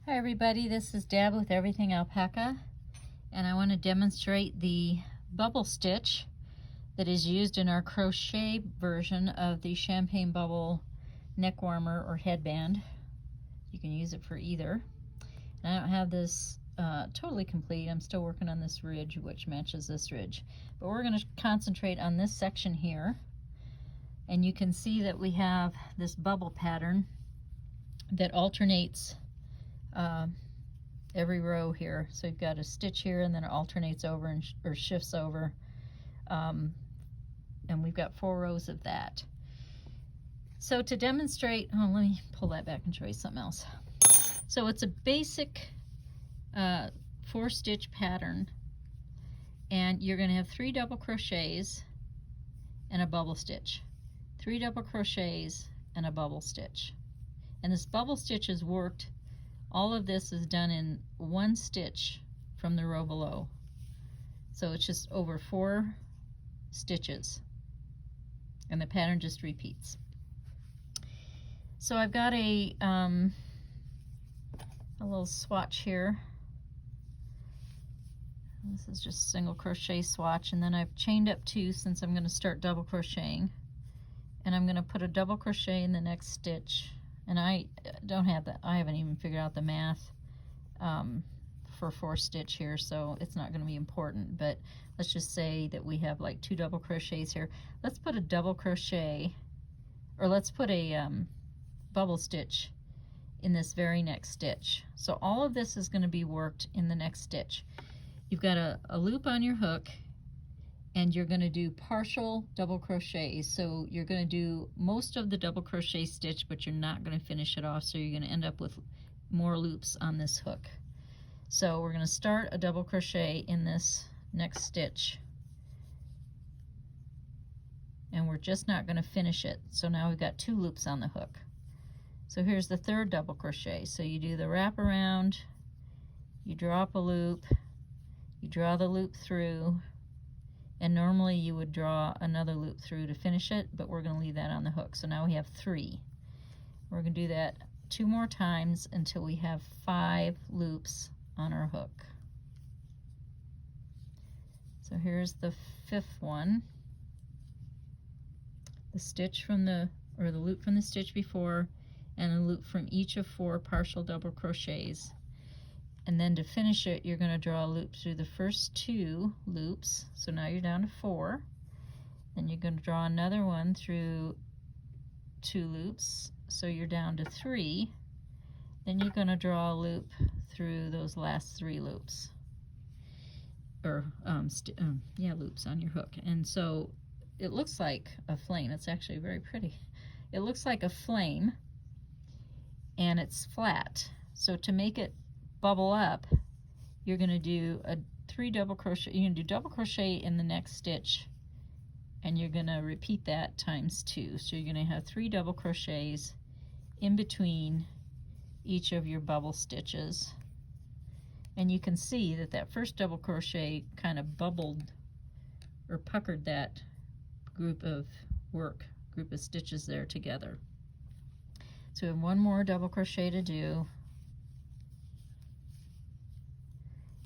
Hi everybody, this is Deb with Everything Alpaca, and I want to demonstrate the bubble stitch that is used in our crochet version of the champagne bubble neck warmer or headband. You can use it for either. And I don't have this totally complete. I'm still working on this ridge which matches this ridge, but we're going to concentrate on this section here. And you can see that we have this bubble pattern that alternates every row here. So you've got a stitch here and then it alternates over and or shifts over, and we've got 4 rows of that. So to demonstrate, let me pull that back and show you something else. So it's a basic 4-stitch pattern, and you're going to have 3 double crochets and a bubble stitch, 3 double crochets and a bubble stitch. And this bubble stitch is worked, all of this is done in 1 stitch from the row below. So it's just over 4 stitches, and the pattern just repeats. So I've got a little swatch here. This is just single crochet swatch, and then I've chained up 2 since I'm going to start double crocheting, and I'm going to put a double crochet in the next stitch. And I don't have that, I haven't even figured out the math for 4 stitch here, so it's not going to be important, but let's just say that we have like 2 double crochets here. Let's put a double crochet, or let's put a bubble stitch in this very next stitch. So all of this is going to be worked in the next stitch. You've got a loop on your hook, and you're going to do partial double crochets. So you're going to do most of the double crochet stitch, but you're not going to finish it off, so you're going to end up with more loops on this hook. So we're going to start a double crochet in this next stitch, and we're just not going to finish it. So now we've got 2 loops on the hook. So here's the 3rd double crochet. So you do the wrap around, you drop a loop, you draw the loop through, and normally you would draw another loop through to finish it, but we're going to leave that on the hook. So now we have 3. We're going to do that 2 more times until we have 5 loops on our hook. So here's the 5th one. The stitch from the loop from the stitch before, and a loop from each of 4 partial double crochets. And then to finish it, you're going to draw a loop through the first 2 loops. So now you're down to 4. Then you're going to draw another one through 2 loops. So you're down to 3. Then you're going to draw a loop through those last 3 loops. Or, loops on your hook. And so it looks like a flame. It's actually very pretty. It looks like a flame, and it's flat. So to make it bubble up, you're going to do a 3 double crochet. You're going to do double crochet in the next stitch, and you're going to repeat that times 2. So you're going to have 3 double crochets in between each of your bubble stitches. And you can see that that first double crochet kind of bubbled or puckered that group of stitches there together. So we have 1 more double crochet to do.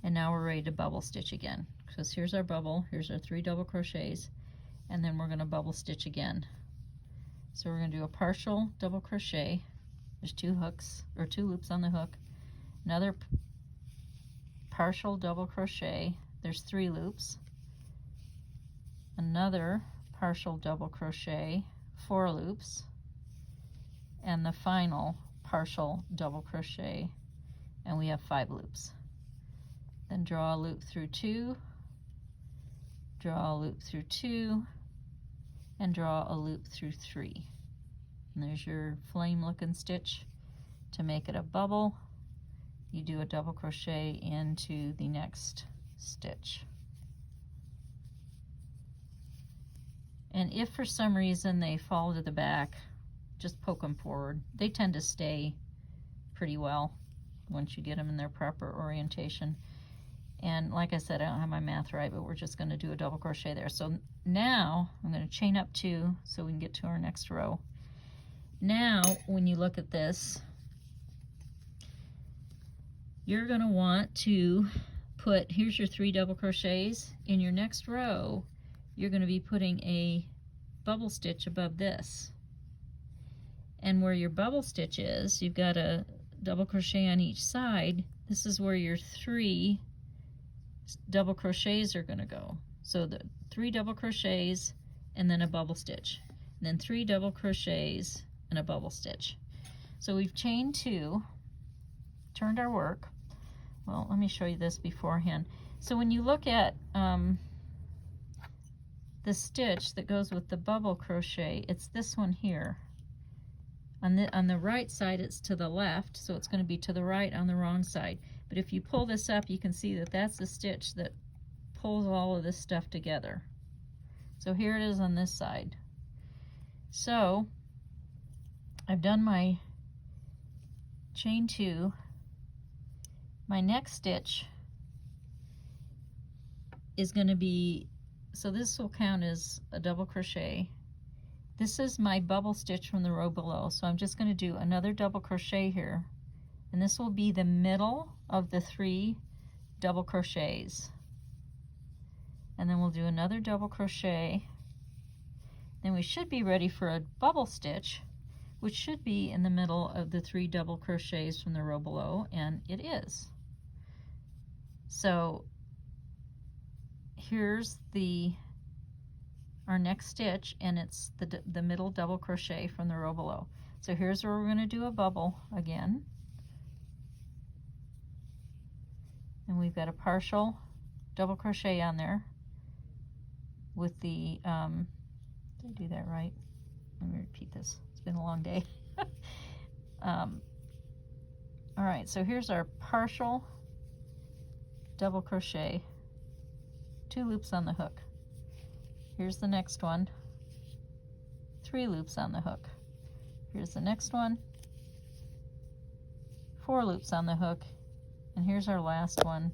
And now we're ready to bubble stitch again. Because here's our bubble, here's our 3 double crochets, and then we're going to bubble stitch again. So we're going to do a partial double crochet. There's 2 hooks, or 2 loops on the hook. Another partial double crochet. There's 3 loops. Another partial double crochet, 4 loops. And the final partial double crochet, and we have 5 loops. Then draw a loop through 2, draw a loop through 2, and draw a loop through 3. And there's your flame looking stitch. To make it a bubble, you do a double crochet into the next stitch. And if for some reason they fall to the back, just poke them forward. They tend to stay pretty well once you get them in their proper orientation. And like I said, I don't have my math right, but we're just going to do a double crochet there. So now I'm going to chain up 2 so we can get to our next row. Now when you look at this, you're going to want to put, here's your 3 double crochets. In your next row, you're going to be putting a bubble stitch above this. And where your bubble stitch is, you've got a double crochet on each side. This is where your 3 double crochets are going to go. So the 3 double crochets and then a bubble stitch. And then 3 double crochets and a bubble stitch. So we've chained 2, turned our work. Well, let me show you this beforehand. So when you look at the stitch that goes with the bubble crochet, it's this one here. On the right side, it's to the left, so it's going to be to the right on the wrong side. But if you pull this up, you can see that that's the stitch that pulls all of this stuff together. So here it is on this side. So I've done my chain 2. My next stitch is going to be, so this will count as a double crochet. This is my bubble stitch from the row below, so I'm just going to do another double crochet here, and this will be the middle of the 3 double crochets. And then we'll do another double crochet. Then we should be ready for a bubble stitch, which should be in the middle of the 3 double crochets from the row below, and it is. So here's our next stitch, and it's the middle double crochet from the row below. So here's where we're going to do a bubble again. And we've got a partial double crochet on there with the, did I do that right? Let me repeat this. It's been a long day. All right, so here's our partial double crochet, 2 loops on the hook. Here's the next one, 3 loops on the hook. Here's the next one, 4 loops on the hook, and here's our last one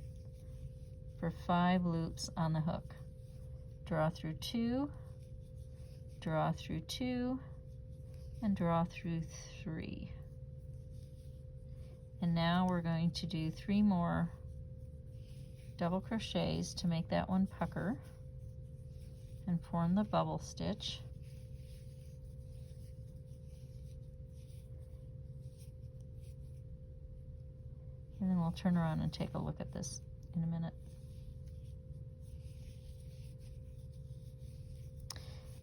for 5 loops on the hook. Draw through 2, draw through 2, and draw through 3. And now we're going to do 3 more double crochets to make that one pucker and form the bubble stitch. And then we'll turn around and take a look at this in a minute.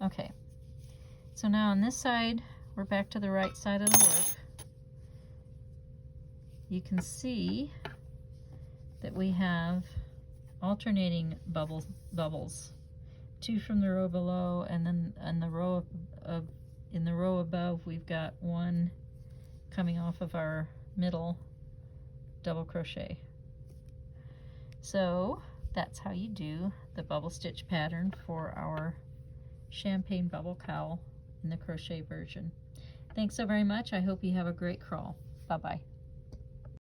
Okay, so now on this side, we're back to the right side of the work. You can see that we have alternating bubbles. 2 from the row below, and then in the row above we've got 1 coming off of our middle double crochet. So that's how you do the bubble stitch pattern for our champagne bubble cowl in the crochet version. Thanks so very much. I hope you have a great crawl. Bye-bye.